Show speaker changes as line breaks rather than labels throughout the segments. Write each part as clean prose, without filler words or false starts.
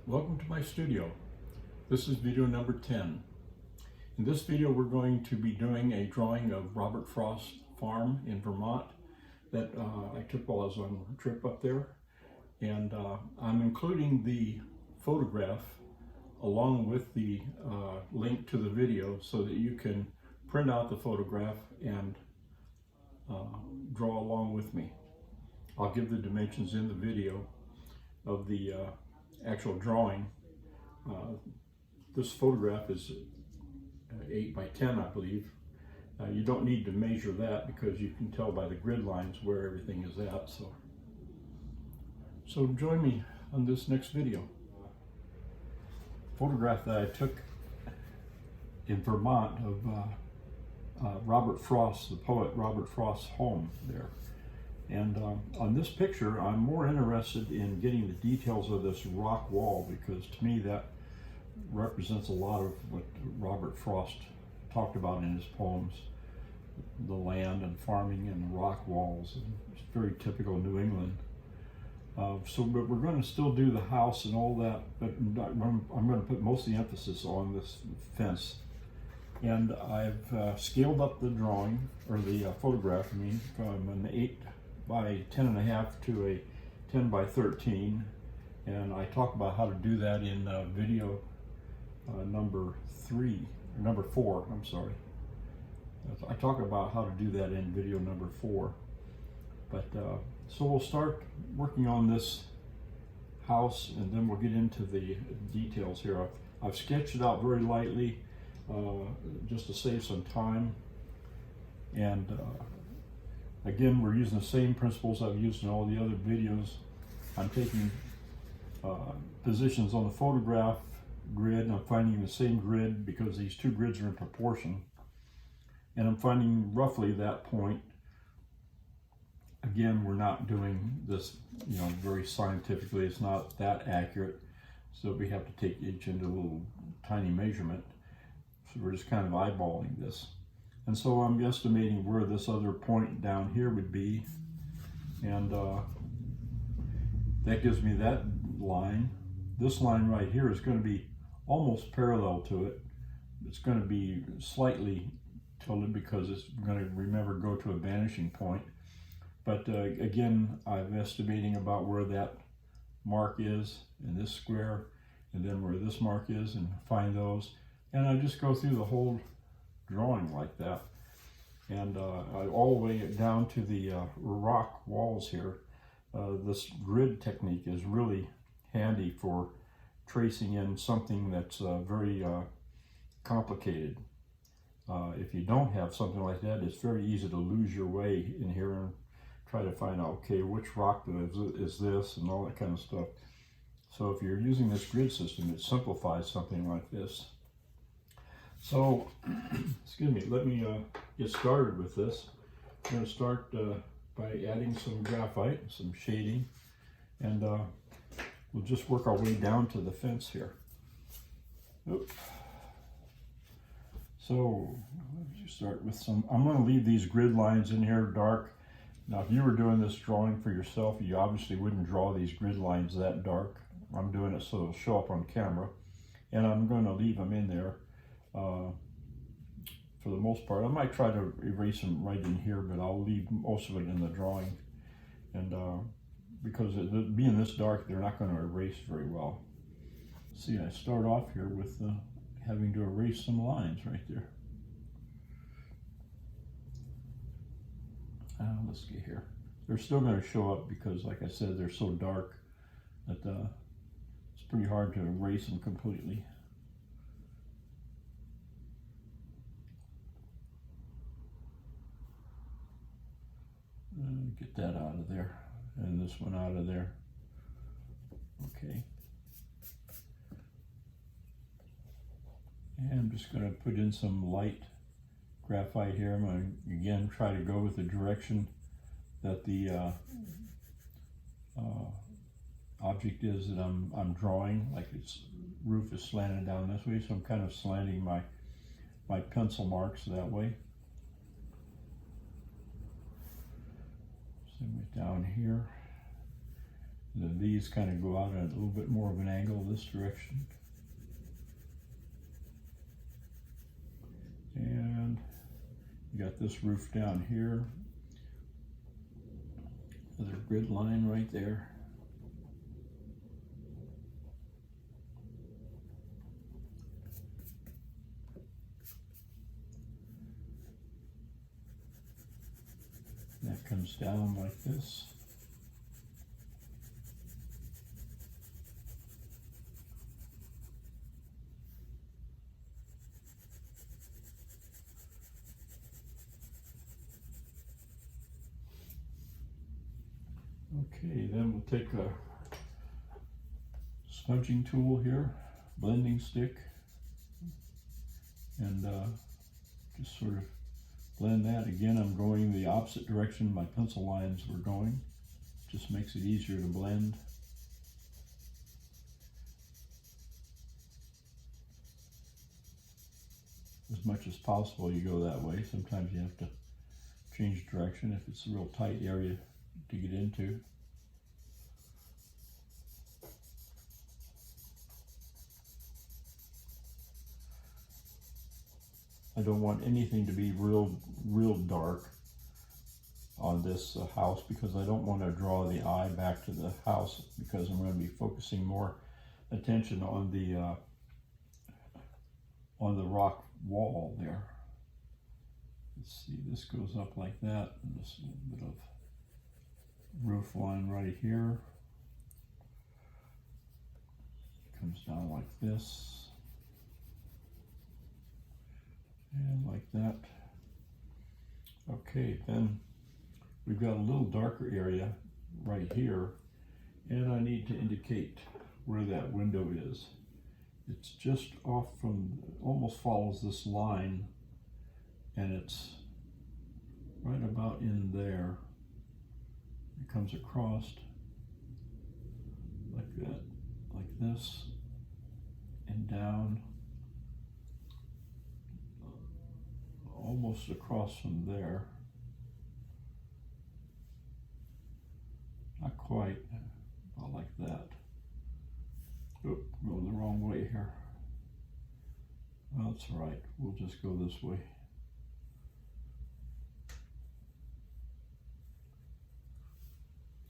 Welcome to my studio. This is video number 10. In this video we're going to be doing a drawing of Robert Frost Farm in Vermont that I took while I was on a trip up there. And I'm including the photograph along with the link to the video so that you can print out the photograph and draw along with me. I'll give the dimensions in the video of the actual drawing. This photograph is 8 by 10, I believe. You don't need to measure that because you can tell by the grid lines where everything is at. So join me on this next video. Photograph that I took in Vermont of Robert Frost, the poet Robert Frost's home there. And on this picture, I'm more interested in getting the details of this rock wall because to me that represents a lot of what Robert Frost talked about in his poems. The land and farming and the rock walls. It's very typical New England. But we're going to still do the house and all that, but I'm going to put most of the emphasis on this fence. And I've scaled up the drawing, or the photograph, I mean, from an 8 by 10.5 to a 10 by 13. And I talk about how to do that in video number 4, I'm sorry. I talk about how to do that in video number 4. But so we'll start working on this house and then we'll get into the details here. I've sketched it out very lightly just to save some time. And again, we're using the same principles I've used in all the other videos. I'm taking positions on the photograph grid and I'm finding the same grid because these two grids are in proportion. And I'm finding roughly that point. Again, we're not doing this, very scientifically. It's not that accurate. So we have to take each into a little tiny measurement. So we're just kind of eyeballing this. And so I'm estimating where this other point down here would be. And that gives me that line. This line right here is going to be almost parallel to it. It's going to be slightly tilted because it's going to, go to a vanishing point. But again, I'm estimating about where that mark is in this square, and then where this mark is, and find those. And I just go through the whole drawing like that. And all the way down to the rock walls here. This grid technique is really handy for tracing in something that's very complicated. If you don't have something like that, it's very easy to lose your way in here and try to find out, okay, which rock is this and all that kind of stuff. So if you're using this grid system, it simplifies something like this. So, excuse me, let me get started with this. I'm going to start by adding some graphite, some shading, and we'll just work our way down to the fence here. Oops. So, let's start with some, I'm going to leave these grid lines in here dark. Now, if you were doing this drawing for yourself, you obviously wouldn't draw these grid lines that dark. I'm doing it so it'll show up on camera, and I'm going to leave them in there. For the most part, I might try to erase them right in here, but I'll leave most of it in the drawing. And because being this dark, they're not going to erase very well. See, I start off here with having to erase some lines right there. Let's get here. They're still going to show up because, like I said, they're so dark that it's pretty hard to erase them completely. Get that out of there, and this one out of there. Okay. And I'm just going to put in some light graphite here. I'm going to, again, try to go with the direction that the object is that I'm drawing, like its roof is slanted down this way, so I'm kind of slanting my pencil marks that way. Same way down here. And then these kind of go out at a little bit more of an angle this direction. And you got this roof down here. There's a grid line right there. That comes down like this. Okay, then we'll take a smudging tool here, blending stick, and just sort of blend that. Again, I'm going the opposite direction my pencil lines were going. Just makes it easier to blend. As much as possible you go that way. Sometimes you have to change direction if it's a real tight area to get into. I don't want anything to be real dark on this house, because I don't want to draw the eye back to the house, because I'm going to be focusing more attention on the rock wall there. Let's see, this goes up like that, and this little bit of roof line right here comes down like this and like that. Okay, then we've got a little darker area right here, and I need to indicate where that window is. It's just off from, almost follows this line, and it's right about in there. It comes across like that, like this, and down, almost across from there. Not quite, about like that. Oop, going the wrong way here. Well, that's all right, we'll just go this way.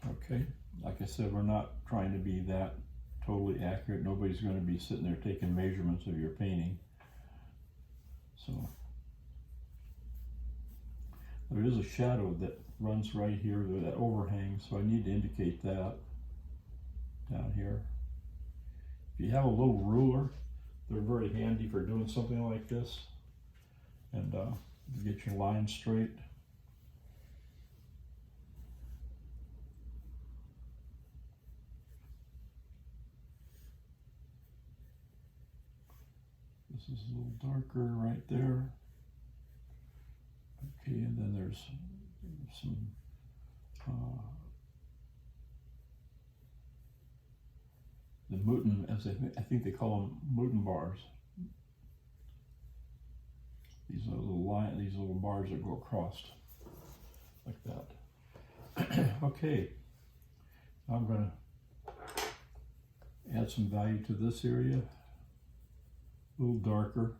Okay, like I said, we're not trying to be that totally accurate. Nobody's going to be sitting there taking measurements of your painting. So there is a shadow that runs right here, that overhang, so I need to indicate that down here. If you have a little ruler, they're very handy for doing something like this, and get your line straight. This is a little darker right there. Okay, and then there's some the Mouton, as I think they call them, Mouton bars. These are these little bars that go across like that. Okay, I'm going to add some value to this area, a little darker.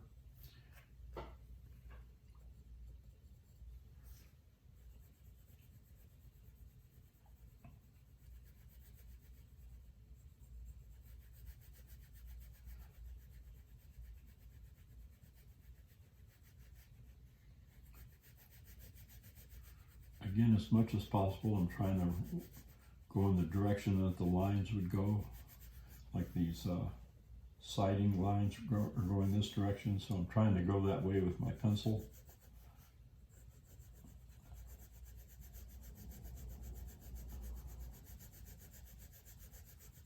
Again, as much as possible, I'm trying to go in the direction that the lines would go. Like these siding lines are going this direction, so I'm trying to go that way with my pencil.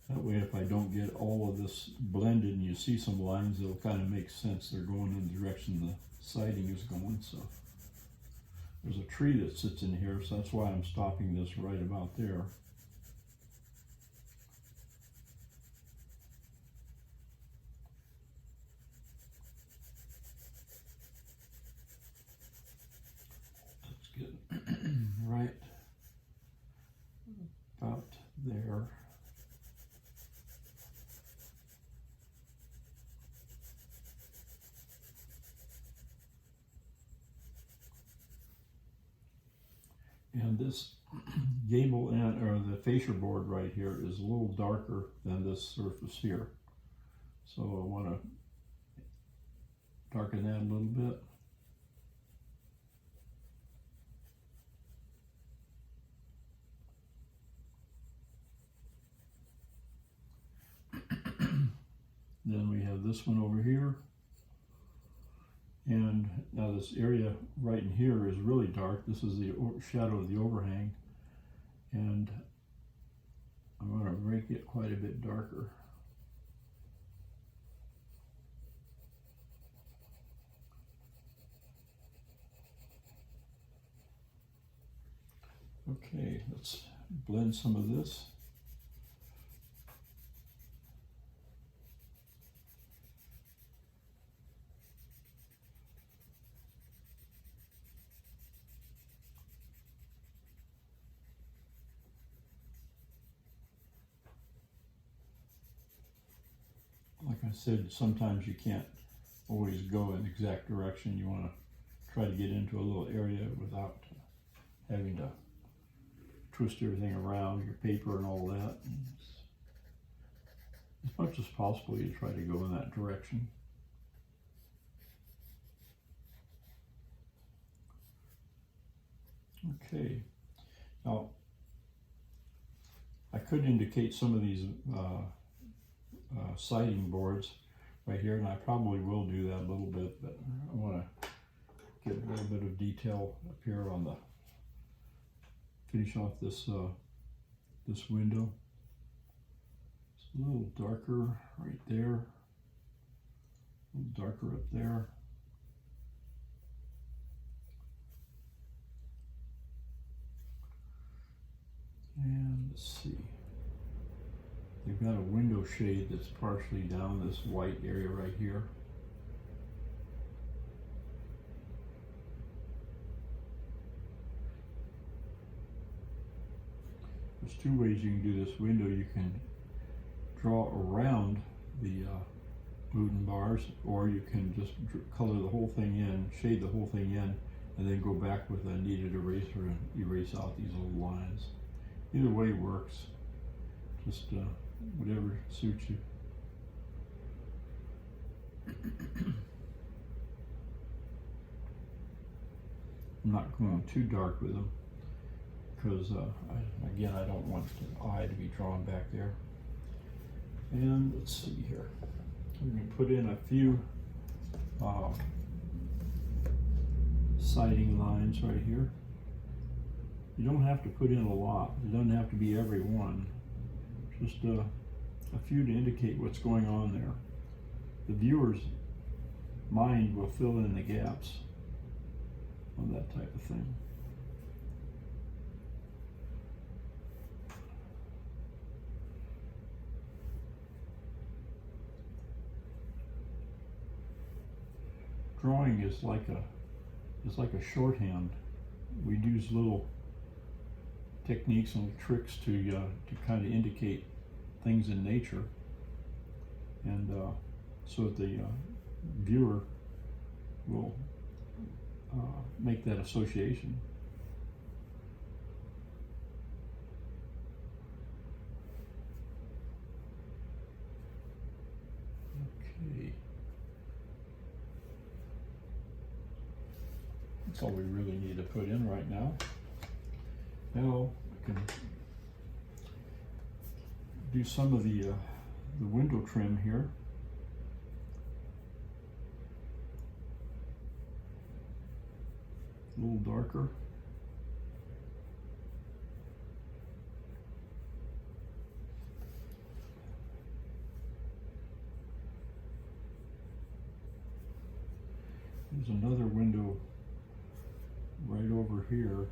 That way, if I don't get all of this blended and you see some lines, it'll kind of make sense. They're going in the direction the siding is going, so. There's a tree that sits in here, so that's why I'm stopping this right about there. Let's get right about there. And this gable end, or the fascia board right here, is a little darker than this surface here. So I want to darken that a little bit. Then we have this one over here. And now this area right in here is really dark. This is the shadow of the overhang. And I'm going to make it quite a bit darker. Okay, let's blend some of this. Like I said, sometimes you can't always go in the exact direction. You want to try to get into a little area without having to twist everything around, your paper and all that. And as much as possible, you try to go in that direction. Okay, now I could indicate some of these siding boards right here, and I probably will do that a little bit, but I want to get a little bit of detail up here on the, finish off this this window. It's a little darker right there, a little darker up there. And let's see, they've got a window shade that's partially down this white area right here. There's two ways you can do this window. You can draw around the wooden bars, or you can just color the whole thing in, shade the whole thing in, and then go back with a kneaded eraser and erase out these little lines. Either way works, just whatever suits you. I'm not going too dark with them because, again, I don't want the eye to be drawn back there. And let's see here. We're going to put in a few siding lines right here. You don't have to put in a lot. It doesn't have to be every one. Just a few to indicate what's going on there. The viewer's mind will fill in the gaps on that type of thing. Drawing is like a shorthand. We use little techniques and tricks to kind of indicate things in nature, and so that the viewer will make that association. Okay, that's all we really need to put in right now. Now I can do some of the window trim here. A little darker. There's another window right over here.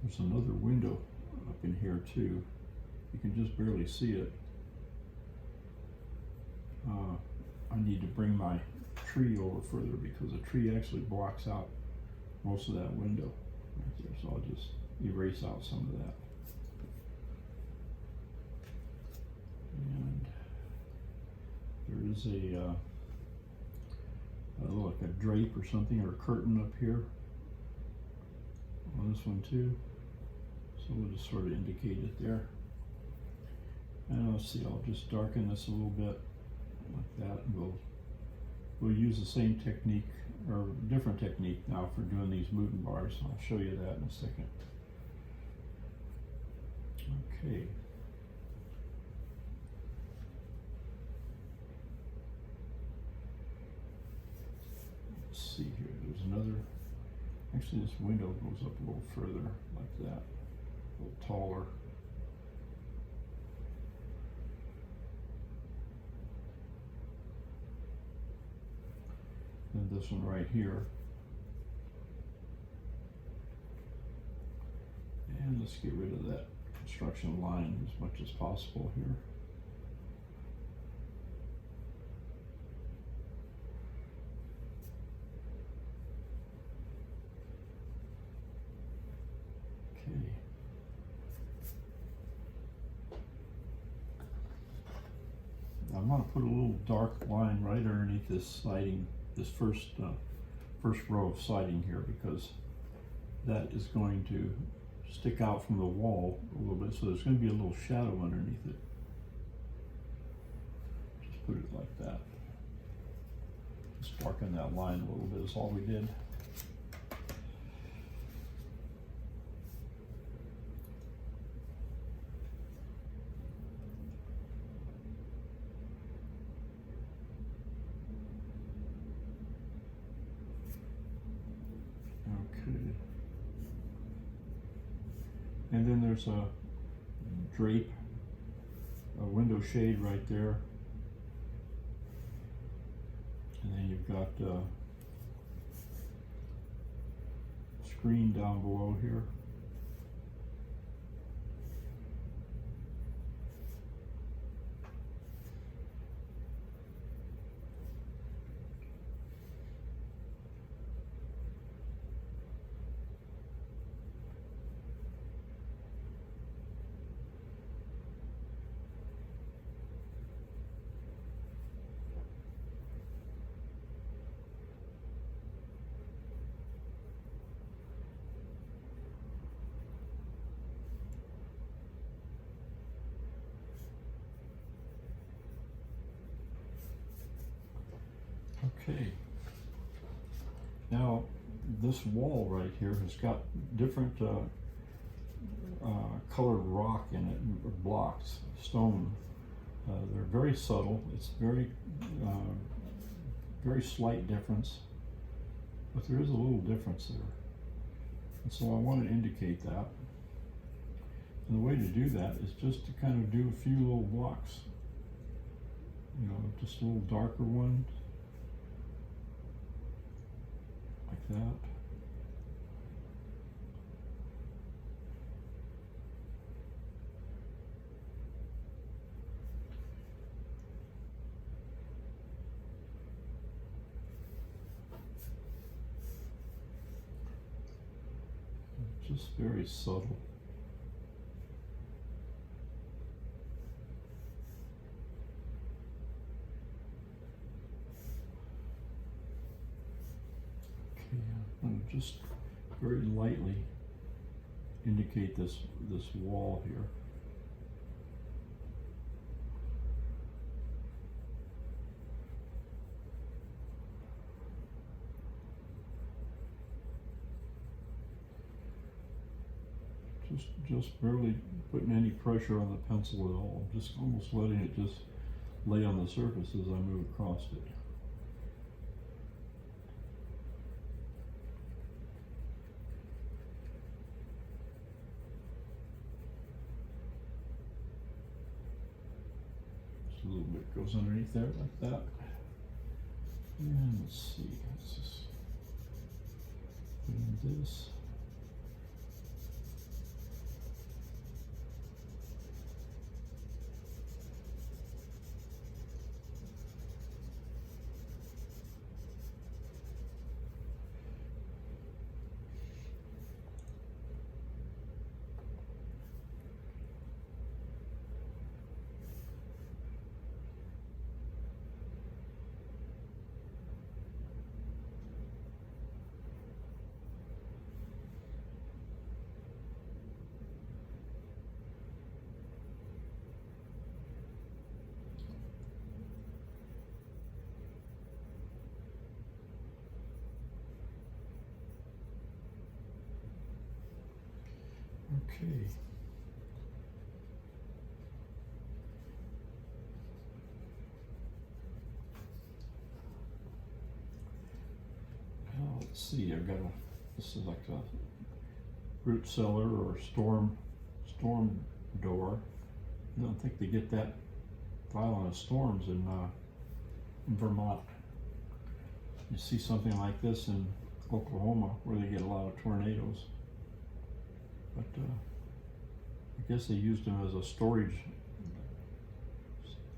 There's another window up in here too. You can just barely see it. I need to bring my tree over further because the tree actually blocks out most of that window right there. So I'll just erase out some of that. And There is like a drape or something, or a curtain up here on this one too. So we'll just sort of indicate it there. And let's see, I'll just darken this a little bit like that. And we'll use the same technique, or different technique now, for doing these Mutten bars. I'll show you that in a second. Okay. Let's see here, there's another, actually this window goes up a little further like that, a little taller. And this one right here. And let's get rid of that construction line as much as possible here. Okay. I'm going to put a little dark line right underneath this siding, this first row of siding here, because that is going to stick out from the wall a little bit, so there's going to be a little shadow underneath it. Just put it like that. Just darken that line a little bit is all we did. Okay. And then there's a drape, a window shade right there. And then you've got a screen down below here. Okay. Now, this wall right here has got different colored rock in it, blocks, stone. They're very subtle. It's very slight difference, but there is a little difference there. And so I want to indicate that. And the way to do that is just to kind of do a few little blocks. You know, just a little darker one. Like that. Just very subtle. I'm going to just very lightly indicate this wall here. Just barely putting any pressure on the pencil at all. Just almost letting it just lay on the surface as I move across it. A little bit goes underneath there like that. And let's see, let's just put in this. Okay. Now, let's see, I've got this is like a root cellar or storm door. I don't think they get that violent of storms in Vermont. You see something like this in Oklahoma where they get a lot of tornadoes. But I guess they used them as a storage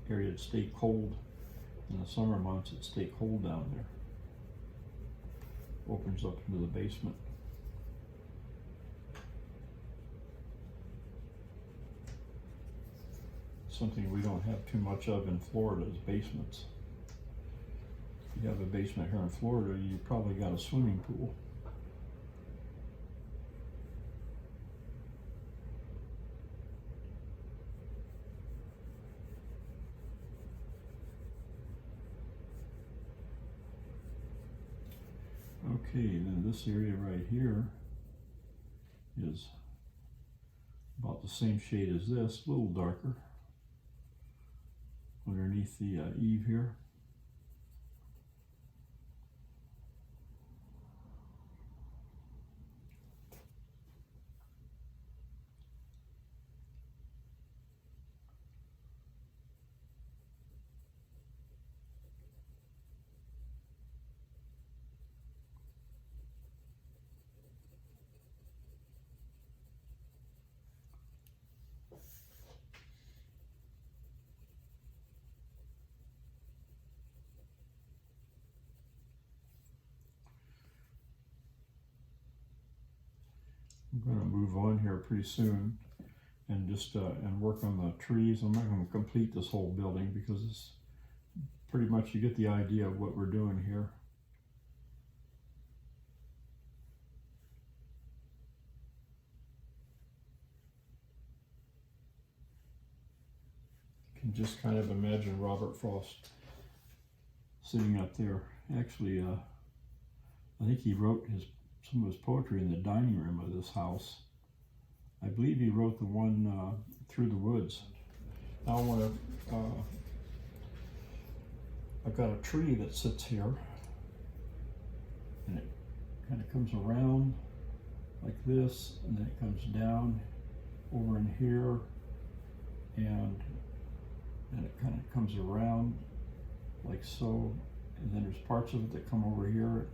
area to stay cold. In the summer months, it stay cold down there. Opens up into the basement. Something we don't have too much of in Florida is basements. If you have a basement here in Florida, you probably got a swimming pool. Okay, then this area right here is about the same shade as this, a little darker underneath the eave here. I'm going to move on here pretty soon and just and work on the trees. I'm not going to complete this whole building because it's pretty much, you get the idea of what we're doing here. You can just kind of imagine Robert Frost sitting up there. Actually, I think he wrote some of his poetry in the dining room of this house. I believe he wrote the one Through the Woods. Now I want to, I've got a tree that sits here, and it kind of comes around like this, and then it comes down over in here, and then it kind of comes around like so, and then there's parts of it that come over here,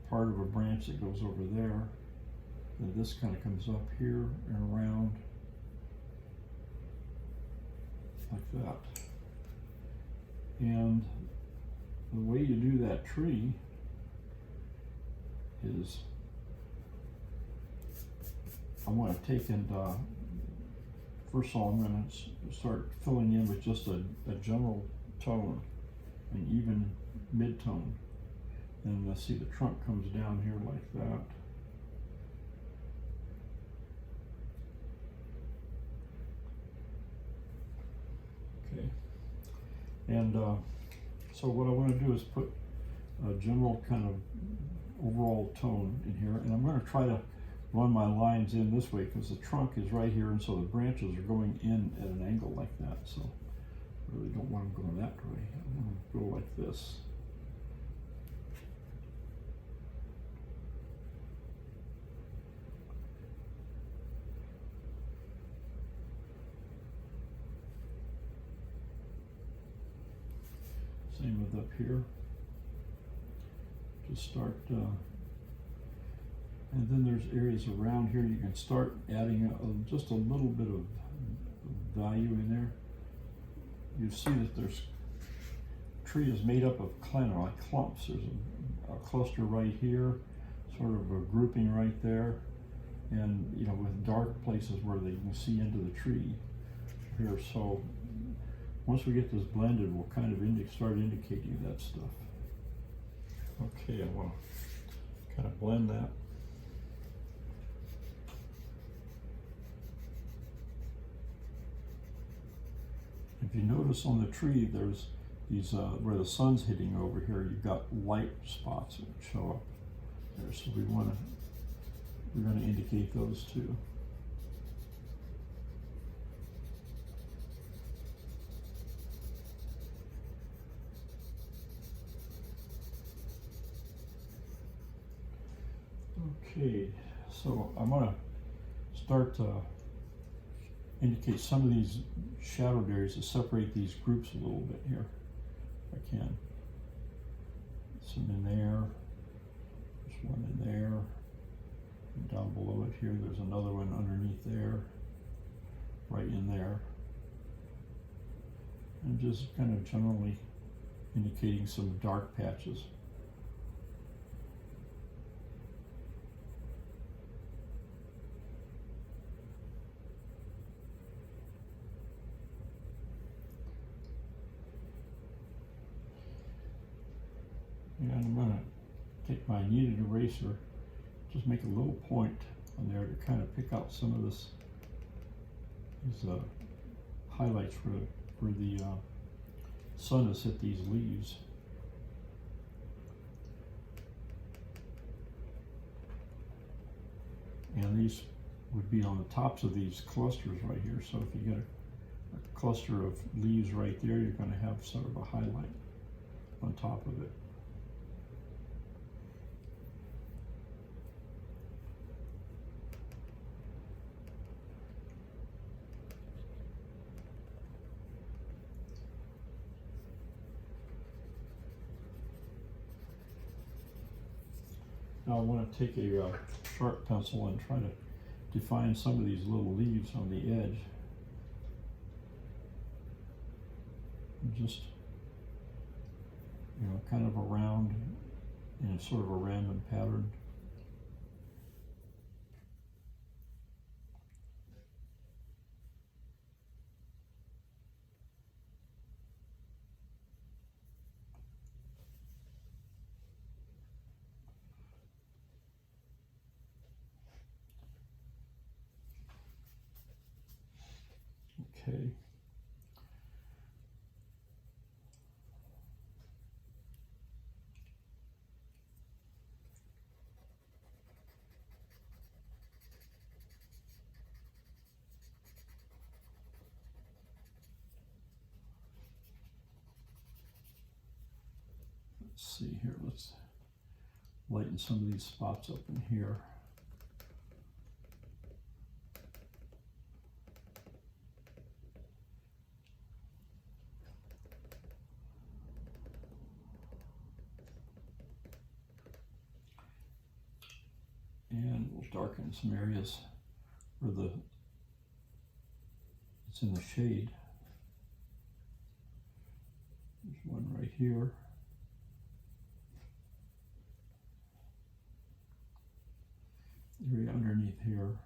part of a branch that goes over there. Then this kind of comes up here and around like that. And the way you do that tree is, I want to take and first of all I'm going to start filling in with just a general tone, an even mid-tone. And let's see, the trunk comes down here like that. Okay. And so what I want to do is put a general kind of overall tone in here. And I'm going to try to run my lines in this way because the trunk is right here, and so the branches are going in at an angle like that. So I really don't want them going that way. I want to go like this. Same with up here. Just start, and then there's areas around here you can start adding just a little bit of value in there. You see that there's tree is made up of kind of like clumps. There's a cluster right here, sort of a grouping right there, and you know, with dark places where they can see into the tree here. So once we get this blended, we'll kind of start indicating that stuff. Okay, I want to kind of blend that. If you notice on the tree, there's these, where the sun's hitting over here, you've got light spots that show up there. So we're going to indicate those too. Okay, so I'm going to start to indicate some of these shadowed areas to separate these groups a little bit here, if I can. Some in there, there's one in there, and down below it here there's another one underneath there, right in there. And just kind of generally indicating some dark patches. And I'm going to take my kneaded eraser, just make a little point on there to kind of pick out some of these highlights where the sun has hit these leaves. And these would be on the tops of these clusters right here. So if you get a cluster of leaves right there, you're going to have sort of a highlight on top of it. Now I want to take a sharp pencil and try to define some of these little leaves on the edge. And just, you know, kind of around in sort of a random pattern. Okay. Let's see here, let's lighten some of these spots up in here. And we'll darken some areas where it's in the shade. There's one right here. Area underneath here.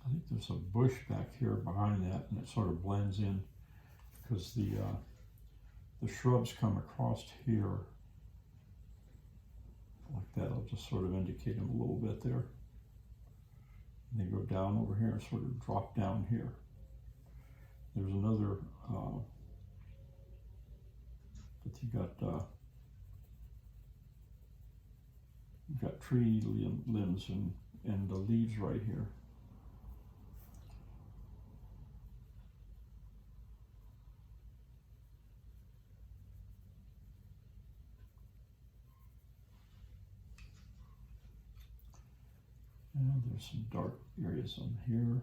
I think there's a bush back here behind that, and it sort of blends in because the shrubs come across here like that. I'll just sort of indicate them a little bit there. And they go down over here and sort of drop down here. There's another that you've got tree limbs and the leaves right here. And there's some dark areas on here.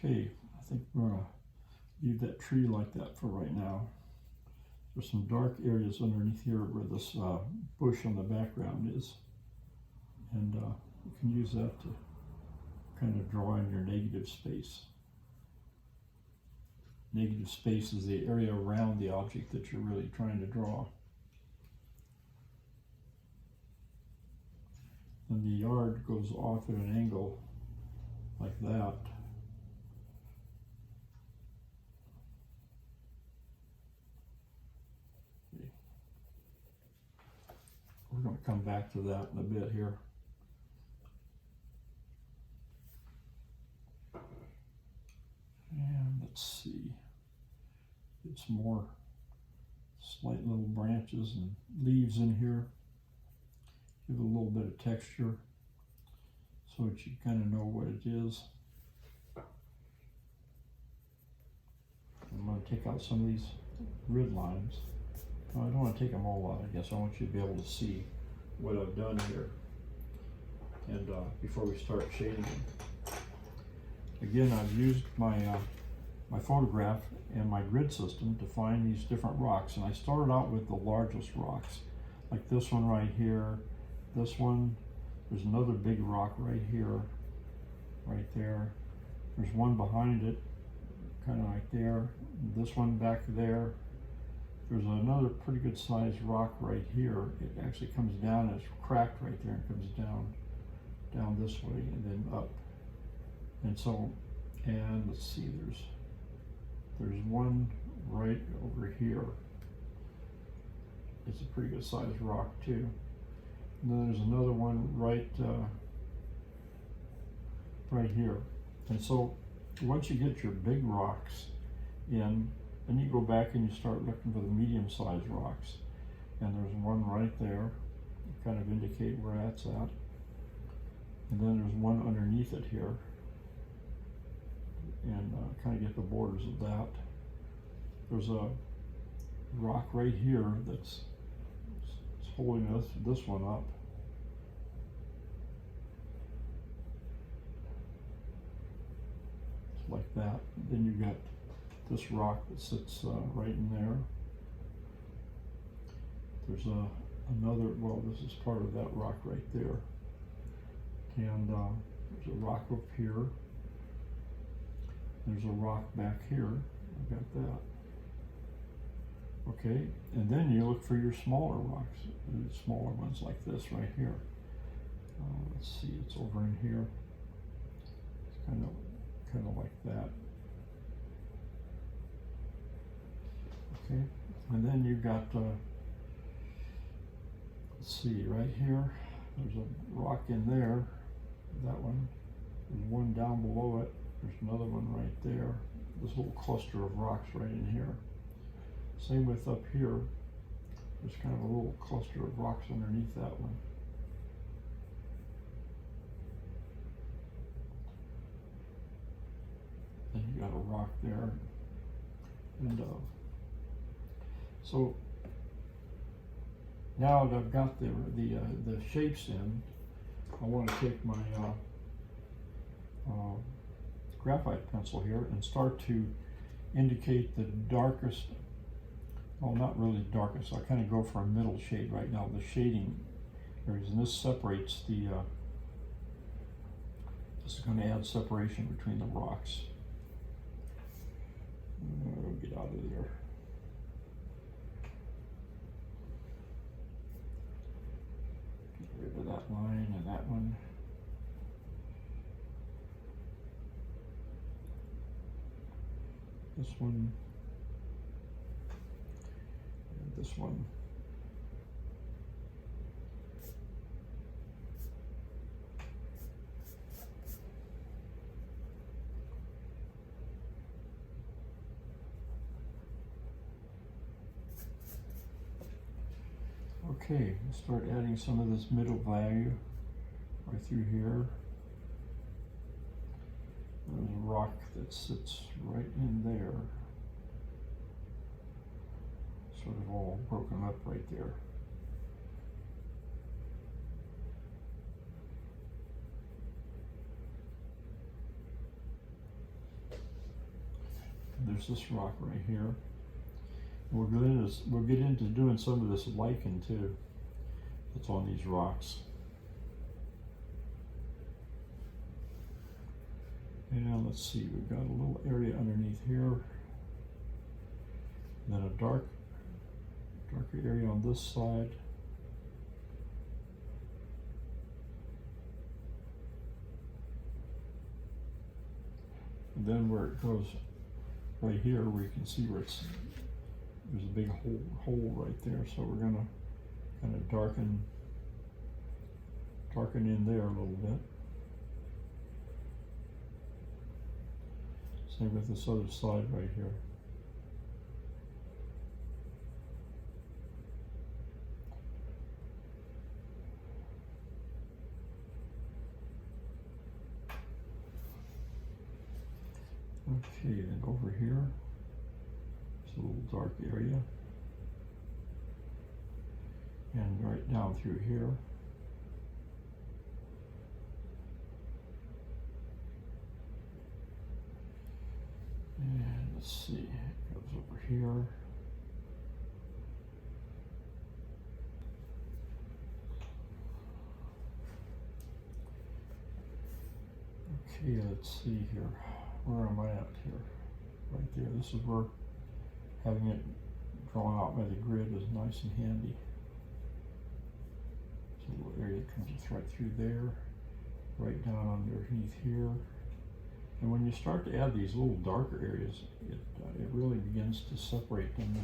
Okay, I think we're gonna leave that tree like that for right now. There's some dark areas underneath here where this bush on the background is. And you can use that to kind of draw in your negative space. Negative space is the area around the object that you're really trying to draw. And the yard goes off at an angle like that. Okay. We're going to come back to that in a bit here. And let's see. Get some more slight little branches and leaves in here. Give it a little bit of texture so that you kind of know what it is. I'm going to take out some of these grid lines. No, I don't want to take them all out, I guess. I want you to be able to see what I've done here. And before we start shading them. Again, I've used my my photograph and my grid system to find these different rocks. And I started out with the largest rocks, like this one right here, this one. There's another big rock right here, right there. There's one behind it, kind of like there. This one back there. There's another pretty good sized rock right here. It actually comes down, it's cracked right there, and comes down this way and then up. And so, and let's see, there's one right over here. It's a pretty good sized rock too. And then there's another one right here. And so once you get your big rocks in, then you go back and you start looking for the medium-sized rocks. And there's one right there, kind of indicate where that's at. And then there's one underneath it here, and kind of get the borders of that. There's a rock right here that's holding this one up. It's like that. Then you got this rock that sits right in there. There's another, well, this is part of that rock right there. And there's a rock up here. There's a rock back here. I got that. Okay, and then you look for your smaller rocks, smaller ones like this right here. Let's see, it's over in here. It's kind of like that. Okay, and then you've got, let's see, right here, there's a rock in there, that one. There's one down below it. There's another one right there. This little cluster of rocks right in here. Same with up here. There's kind of a little cluster of rocks underneath that one. Then you got a rock there. And so now that I've got the shapes in, I want to take my graphite pencil here and start to indicate the darkest, well, not really darkest, I kind of go for a middle shade right now, the shading areas, and this separates the, this is going to add separation between the rocks. Get out of there. Get rid of that line and that one. This one, and this one. Okay, let's start adding some of this middle value right through here. There's a rock that sits right in there, sort of all broken up right there. there's this rock right here. We'll get into doing some of this lichen too that's on these rocks. And let's see, we've got a little area underneath here, and then a darker area on this side. And then where it goes right here, where you can see where there's a big hole right there. So we're gonna kind of darken in there a little bit. Same with this other side right here. Okay, then over here, it's a little dark area. And right down through here. And let's see, it goes over here. Okay, let's see here. Where am I at here? Right there. This is where having it drawn out by the grid is nice and handy. So a little area that comes right through there, right down underneath here. And when you start to add these little darker areas, it really begins to separate them,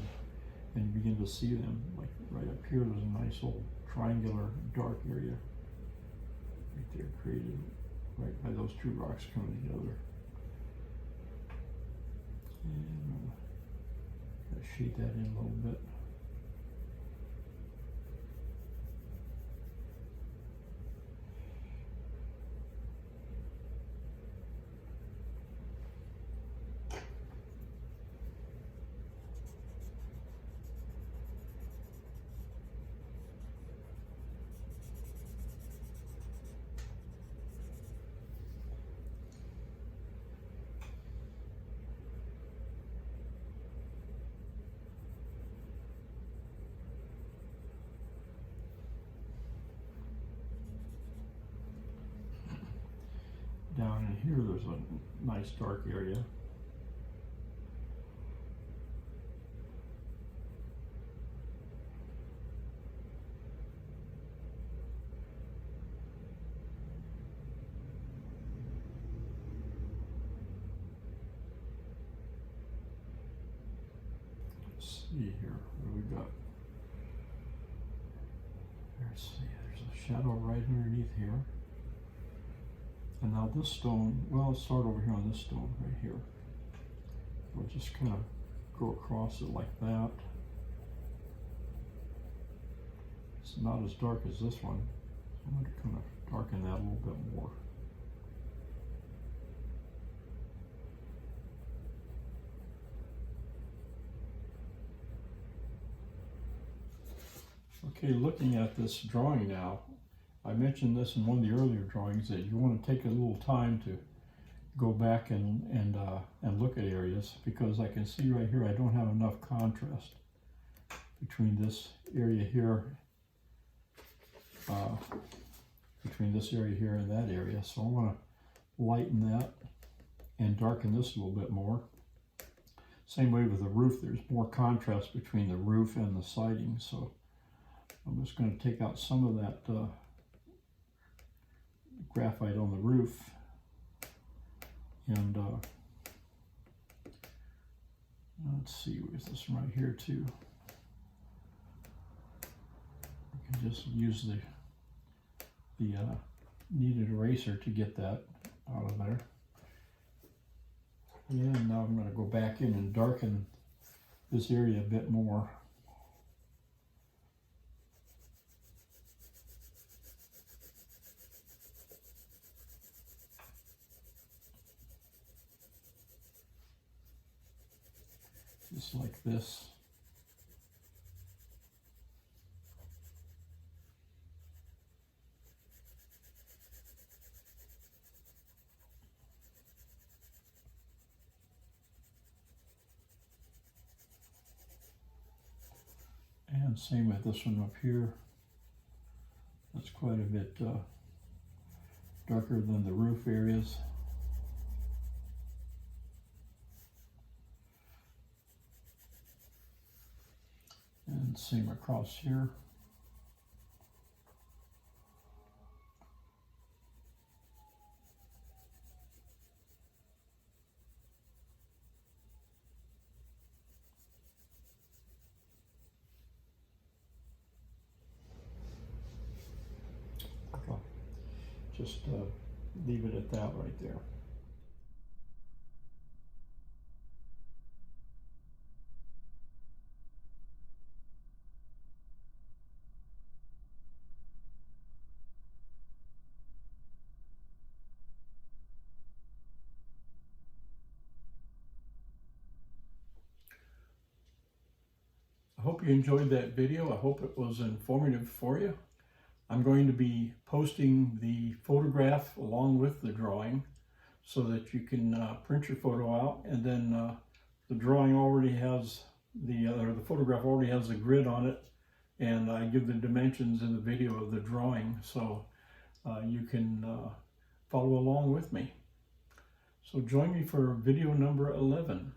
and you begin to see them. Like right up here, there's a nice little triangular dark area right there, created right by those two rocks coming together. And I'll shade that in a little bit. Down in here, there's a nice dark area. Let's see here, what do we got? Let's see, there's a shadow right underneath here. And now this stone, well, let's start over here on this stone right here. We'll just kind of go across it like that. It's not as dark as this one. I'm going to kind of darken that a little bit more. Okay, looking at this drawing now, I mentioned this in one of the earlier drawings that you want to take a little time to go back and look at areas, because I can see right here I don't have enough contrast between this area here, and that area. So I want to lighten that and darken this a little bit more. Same way with the roof, there's more contrast between the roof and the siding. So I'm just going to take out some of that graphite on the roof, and let's see, where's this one right here too. I can just use the kneaded eraser to get that out of there. And now I'm going to go back in and darken this area a bit more. Just like this. And same with this one up here. That's quite a bit darker than the roof areas. And same across here. Just leave it at that right there. I hope you enjoyed that video. I hope it was informative for you. I'm going to be posting the photograph along with the drawing so that you can print your photo out, and then the drawing already has the photograph already has a grid on it, and I give the dimensions in the video of the drawing, so you can follow along with me. So join me for video number 11.